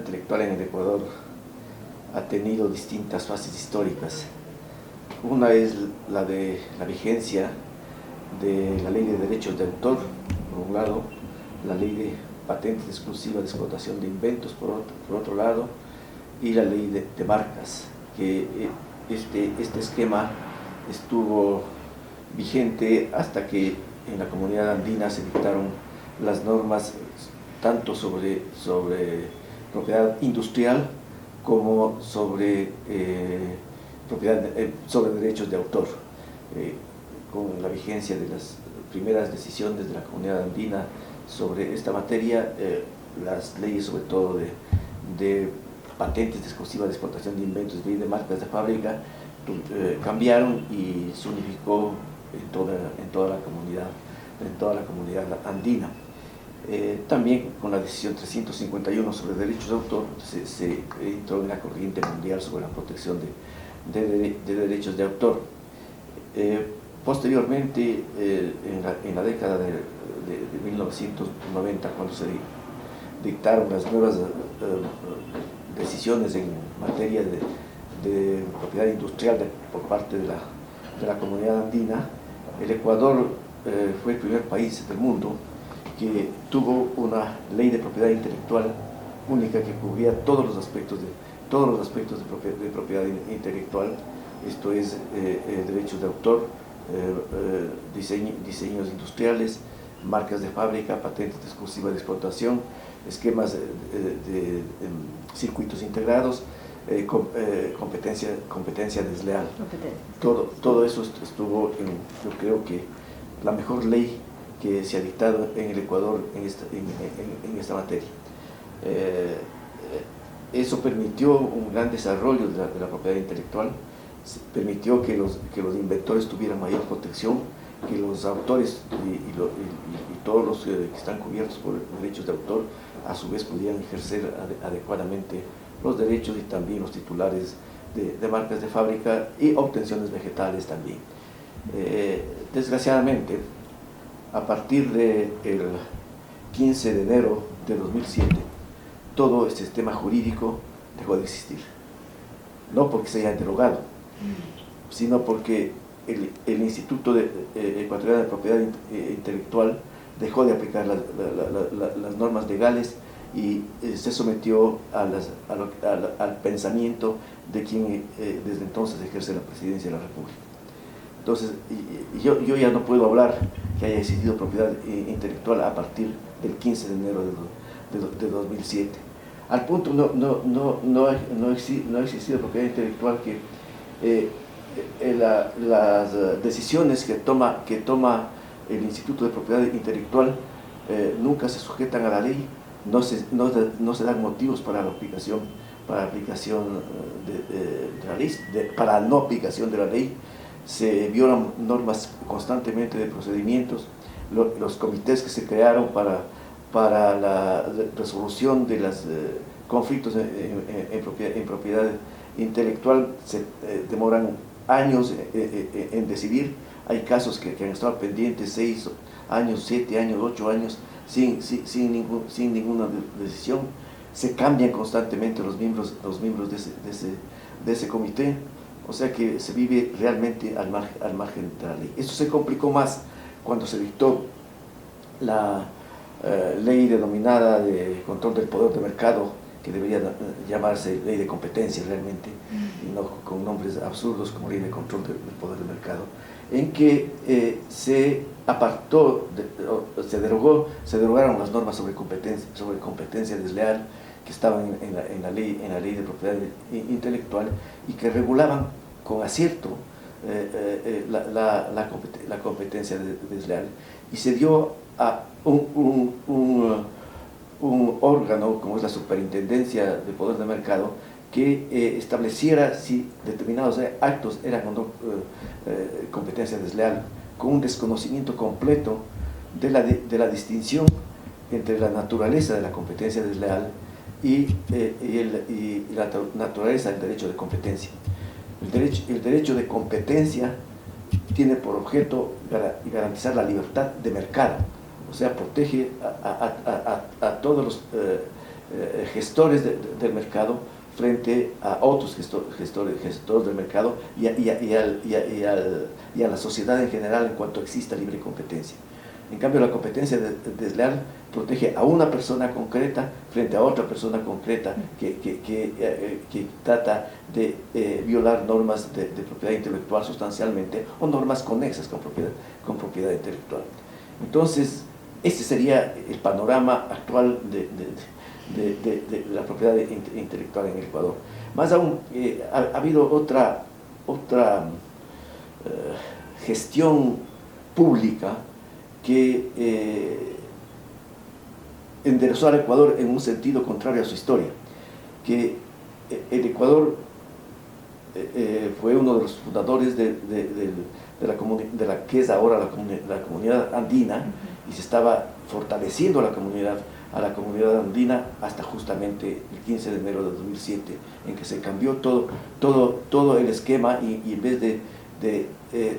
intelectual en el Ecuador ha tenido distintas fases históricas. Una es la de la vigencia de la Ley de Derechos de Autor, por un lado, la Ley de Patentes Exclusivas de Explotación de Inventos, por otro lado, y la Ley de Marcas, que este esquema estuvo vigente hasta que en la comunidad andina se dictaron las normas tanto sobre propiedad industrial como sobre sobre derechos de autor. Con la vigencia de las primeras decisiones de la comunidad andina sobre esta materia, las leyes sobre todo de patentes exclusivas de exportación de inventos y de marcas de fábrica cambiaron y se unificó en toda la comunidad andina. También con la decisión 351 sobre derechos de autor se entró en la corriente mundial sobre la protección de derechos de autor. Posteriormente, en la década de 1990, cuando se dictaron las nuevas decisiones en materia de propiedad industrial por parte de la comunidad andina, el Ecuador fue el primer país del mundo que tuvo una ley de propiedad intelectual única que cubría todos los aspectos de propiedad intelectual, esto es, derechos de autor, diseños industriales, marcas de fábrica, patentes exclusivas de explotación, esquemas de circuitos integrados, competencia desleal. Todo eso estuvo yo creo que la mejor ley que se ha dictado en el Ecuador en esta materia. Eso permitió un gran desarrollo de la propiedad intelectual, permitió que los inventores tuvieran mayor protección, que los autores y todos los que están cubiertos por derechos de autor a su vez pudieran ejercer adecuadamente los derechos y también los titulares de marcas de fábrica y obtenciones vegetales también. Desgraciadamente, a partir del 15 de enero de 2007, todo este sistema jurídico dejó de existir. No porque se haya derogado, sino porque el Instituto Ecuatoriano de Propiedad Intelectual dejó de aplicar las normas legales y se sometió al pensamiento de quien desde entonces ejerce la presidencia de la República. Entonces, yo ya no puedo hablar que haya existido propiedad intelectual a partir del 15 de enero de 2007. Al punto no ha existido propiedad intelectual que las decisiones que toma el Instituto de Propiedad Intelectual nunca se sujetan a la ley, no se dan motivos para la aplicación de la ley, para la no aplicación de la ley. Se violan normas constantemente de procedimientos. Los comités que se crearon para la resolución de los conflictos en propiedad intelectual se demoran años en decidir. Hay casos que han estado pendientes 6 años, 7 años, 8 años sin ninguna decisión. Se cambian constantemente los miembros de ese comité. O sea que se vive realmente al margen de la ley. Esto se complicó más cuando se dictó la ley denominada de control del poder de mercado, que debería llamarse ley de competencia realmente, y no con nombres absurdos como ley de control del poder de mercado, en que se apartó, se derogaron las normas sobre competencia desleal que estaban en la ley de propiedad intelectual y que regulaban con acierto la competencia desleal, y se dio a un órgano como es la Superintendencia de Poder de Mercado que estableciera si determinados actos eran o no competencia desleal, con un desconocimiento completo de la distinción entre la naturaleza de la competencia desleal y la naturaleza del derecho de competencia. El derecho de competencia tiene por objeto garantizar la libertad de mercado, o sea, protege a todos los gestores del mercado frente a otros gestores del mercado y a la sociedad en general en cuanto exista libre competencia. En cambio, la competencia desleal protege a una persona concreta frente a otra persona concreta que trata de violar normas de propiedad intelectual sustancialmente o normas conexas con propiedad intelectual. Entonces, este sería el panorama actual de la propiedad intelectual en el Ecuador. Más aún, ha habido otra gestión pública que enderezó al Ecuador en un sentido contrario a su historia, que el Ecuador fue uno de los fundadores de la que es ahora la comunidad andina, y se estaba fortaleciendo a la comunidad andina hasta justamente el 15 de enero de 2007, en que se cambió todo el esquema y en vez de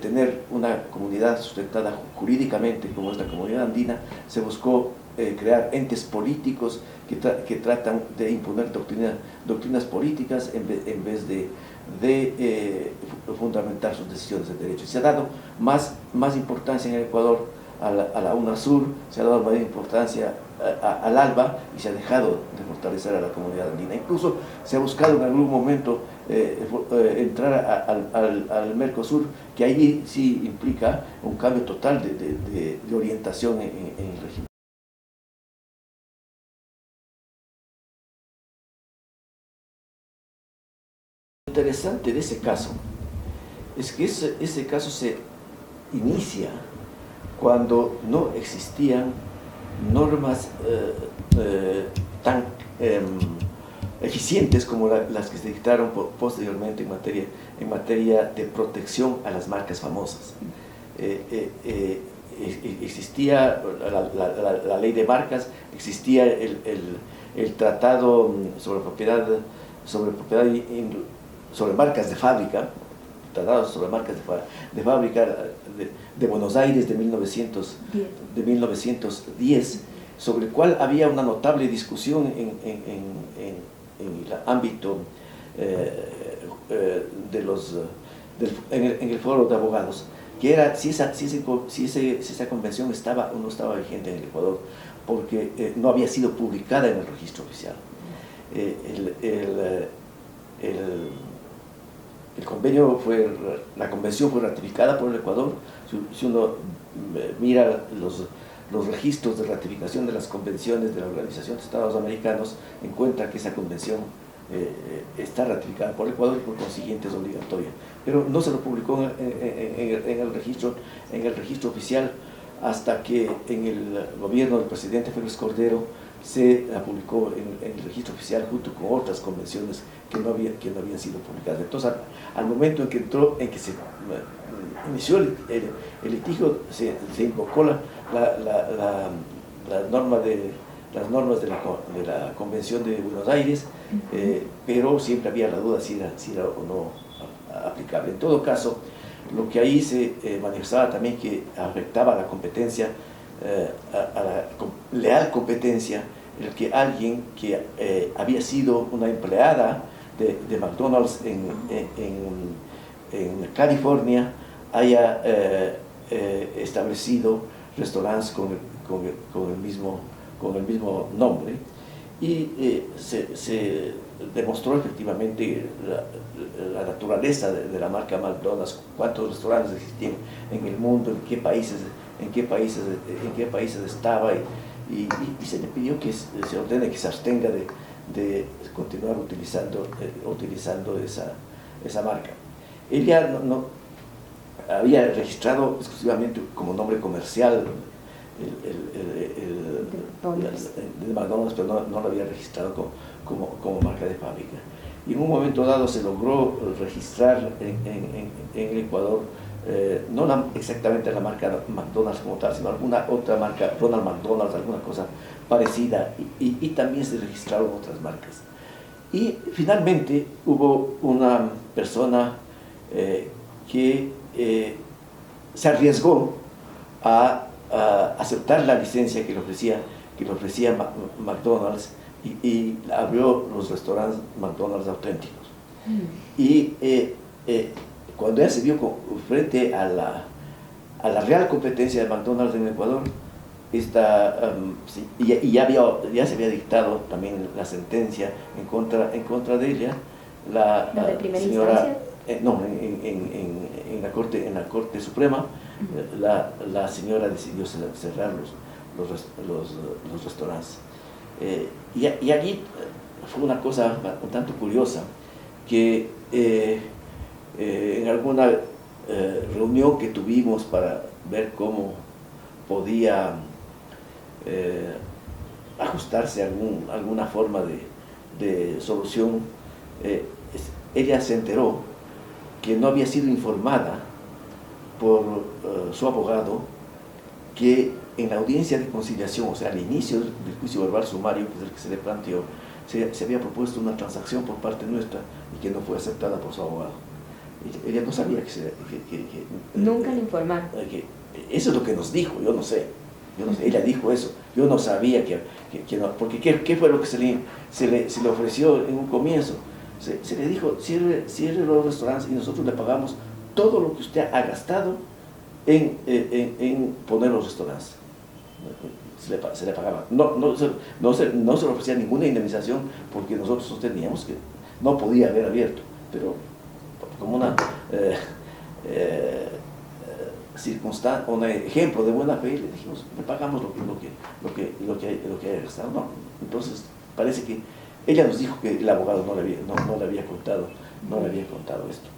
tener una comunidad sustentada jurídicamente como es la comunidad andina, se buscó crear entes políticos que tratan de imponer doctrinas políticas en vez de fundamentar sus decisiones de derecho. Se ha dado más importancia en el Ecuador a la UNASUR, se ha dado más importancia al ALBA y se ha dejado de fortalecer a la comunidad andina. Incluso se ha buscado en algún momento entrar al Mercosur, que allí sí implica un cambio total de orientación en el régimen. Lo interesante de ese caso es que ese caso se inicia cuando no existían normas tan eficientes como las que se dictaron posteriormente en materia de protección a las marcas famosas. Existía la ley de marcas, existía el tratado sobre marcas de fábrica, tratados sobre marcas de fábrica de Buenos Aires de 1910, sobre el cual había una notable discusión en el ámbito en el foro de abogados, que era si esa convención estaba o no estaba vigente en el Ecuador, porque no había sido publicada en el registro oficial. La convención fue ratificada por el Ecuador. Si uno mira los registros de ratificación de las convenciones de la Organización de Estados Americanos, encuentra que esa convención está ratificada por el Ecuador y por consiguiente es obligatoria. Pero no se lo publicó en el registro oficial hasta que en el gobierno del presidente Félix Cordero se la publicó en el registro oficial junto con otras convenciones que no habían sido publicadas. Entonces, al momento en que se inició el litigio, se invocó las normas de la Convención de Buenos Aires, pero siempre había la duda si era o no aplicable. En todo caso, lo que ahí se manifestaba también que afectaba a la competencia, a la leal competencia, el que alguien que había sido una empleada de McDonald's en California haya establecido restaurantes con el mismo nombre, y se demostró efectivamente la naturaleza de la marca McDonald's, cuántos restaurantes existían en el mundo, en qué países estaba, y se le pidió que se ordene que se abstenga de continuar utilizando esa marca. Ella no había registrado exclusivamente como nombre comercial el McDonald's, pero no lo había registrado como marca de fábrica. Y en un momento dado se logró registrar en el Ecuador no exactamente la marca McDonald's como tal, sino alguna otra marca, Ronald McDonald's, alguna cosa parecida, y también se registraron otras marcas. Y finalmente hubo una persona que se arriesgó a aceptar la licencia que le ofrecía McDonald's y abrió los restaurantes McDonald's auténticos. Y cuando ella se vio frente a la real competencia de McDonald's en Ecuador, sí, y ya se había dictado también la sentencia en contra de ella, ¿La de primera señora, instancia? no, en la Corte Suprema, la señora decidió cerrar los restaurantes. Y allí fue una cosa un tanto curiosa, que en alguna reunión que tuvimos para ver cómo podía ajustarse alguna forma de solución, ella se enteró que no había sido informada por su abogado que en la audiencia de conciliación, o sea, al inicio del juicio verbal sumario, que es el que se le planteó, se había propuesto una transacción por parte nuestra y que no fue aceptada por su abogado. Ella no sabía Nunca le informaron. Eso es lo que nos dijo, yo no sé. Ella dijo eso, yo no sabía que no, porque ¿qué fue lo que se le ofreció en un comienzo? Se le dijo, cierre los restaurantes y nosotros le pagamos todo lo que usted ha gastado en poner los restaurantes. Se le pagaba. No se le ofrecía ninguna indemnización porque nosotros sosteníamos que no podía haber abierto, pero como una circunstancia, un ejemplo de buena fe, le dijimos, le pagamos lo que haya gastado. No. Entonces parece que ella nos dijo que el abogado no le había contado esto.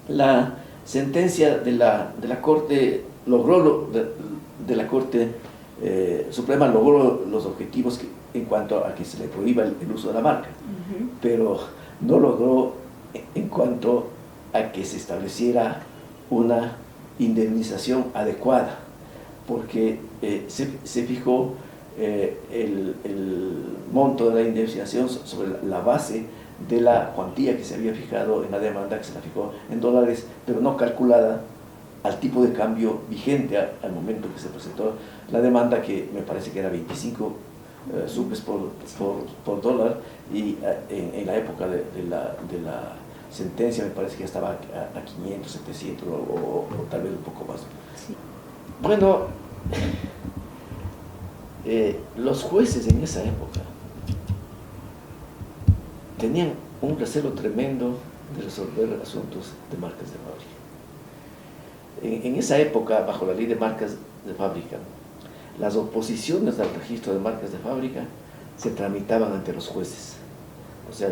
La sentencia de la Corte de la Corte Suprema logró los objetivos en cuanto a que se le prohíba el uso de la marca, pero no logró en cuanto a que se estableciera una indemnización adecuada, porque se fijó el monto de la indemnización sobre la base de la cuantía que se había fijado en la demanda, que se la fijó en dólares, pero no calculada al tipo de cambio vigente al momento que se presentó la demanda, que me parece que era 25 supes por dólar, y en la época de la sentencia me parece que ya estaba a 500, 700 o tal vez un poco más. Sí. Bueno, los jueces en esa época tenían un recelo tremendo de resolver asuntos de marcas de fábrica. En esa época, bajo la ley de marcas de fábrica, las oposiciones al registro de marcas de fábrica se tramitaban ante los jueces. O sea,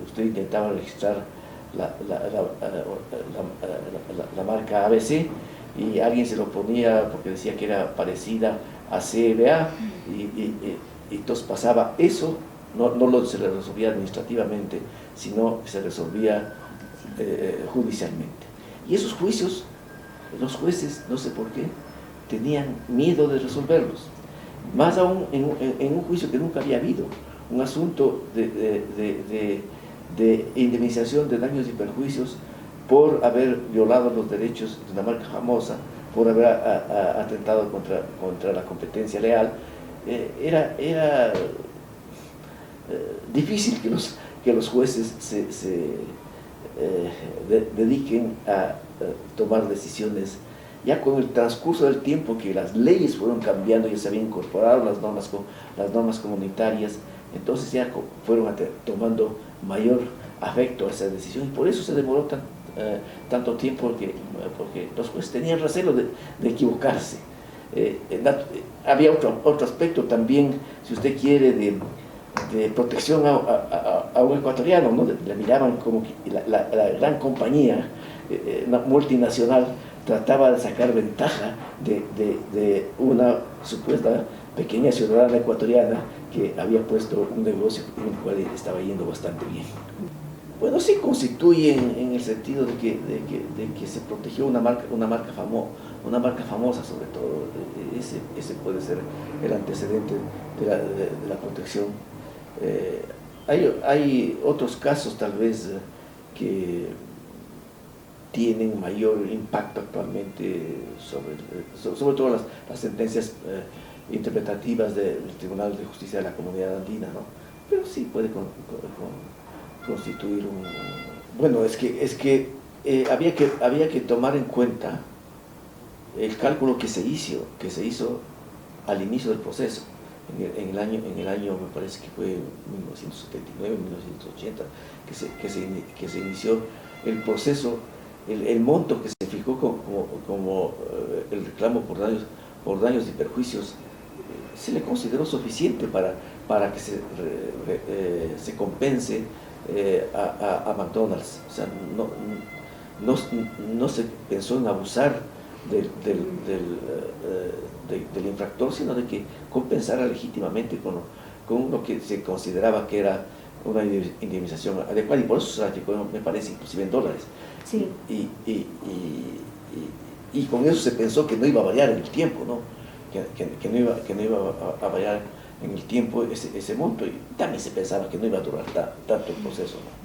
usted intentaba registrar la marca ABC y alguien se lo ponía porque decía que era parecida a CBA y entonces pasaba eso. No se le resolvía administrativamente, sino que se resolvía judicialmente. Y esos juicios, los jueces, no sé por qué, tenían miedo de resolverlos. Más aún en un juicio que nunca había habido, un asunto de indemnización de daños y perjuicios por haber violado los derechos de una marca famosa, por haber atentado contra la competencia leal. Era difícil que los jueces se dediquen a tomar decisiones. Ya con el transcurso del tiempo que las leyes fueron cambiando, ya se habían incorporado las normas comunitarias, entonces ya fueron tomando mayor afecto a esa decisión, y por eso se demoró tanto tiempo, porque los jueces tenían recelo de equivocarse. Había otro aspecto también, si usted quiere, de protección a un ecuatoriano, ¿no? Le miraban como que la gran compañía multinacional trataba de sacar ventaja de una supuesta pequeña ciudadana ecuatoriana que había puesto un negocio en el cual estaba yendo bastante bien. Bueno, sí constituyen en el sentido de que se protegió una marca famosa sobre todo. Ese puede ser el antecedente de la protección. Hay otros casos tal vez que tienen mayor impacto actualmente, sobre todo las sentencias interpretativas del Tribunal de Justicia de la Comunidad Andina, ¿no? pero sí puede constituir un... Bueno, es que había que tomar en cuenta el cálculo que se hizo al inicio del proceso, en el año, me parece que fue 1979, 1980, que se inició el proceso, el monto que se fijó como el reclamo por daños y perjuicios, se le consideró suficiente para que se compense a McDonald's. O sea, no se pensó en abusar del infractor, sino de que compensara legítimamente con lo que se consideraba que era una indemnización adecuada, y por eso se ratificó, me parece, inclusive en dólares. Sí. Y con eso se pensó que no iba a variar en el tiempo, ¿no? Que no iba a variar en el tiempo ese monto, y también se pensaba que no iba a durar tanto el proceso, ¿no?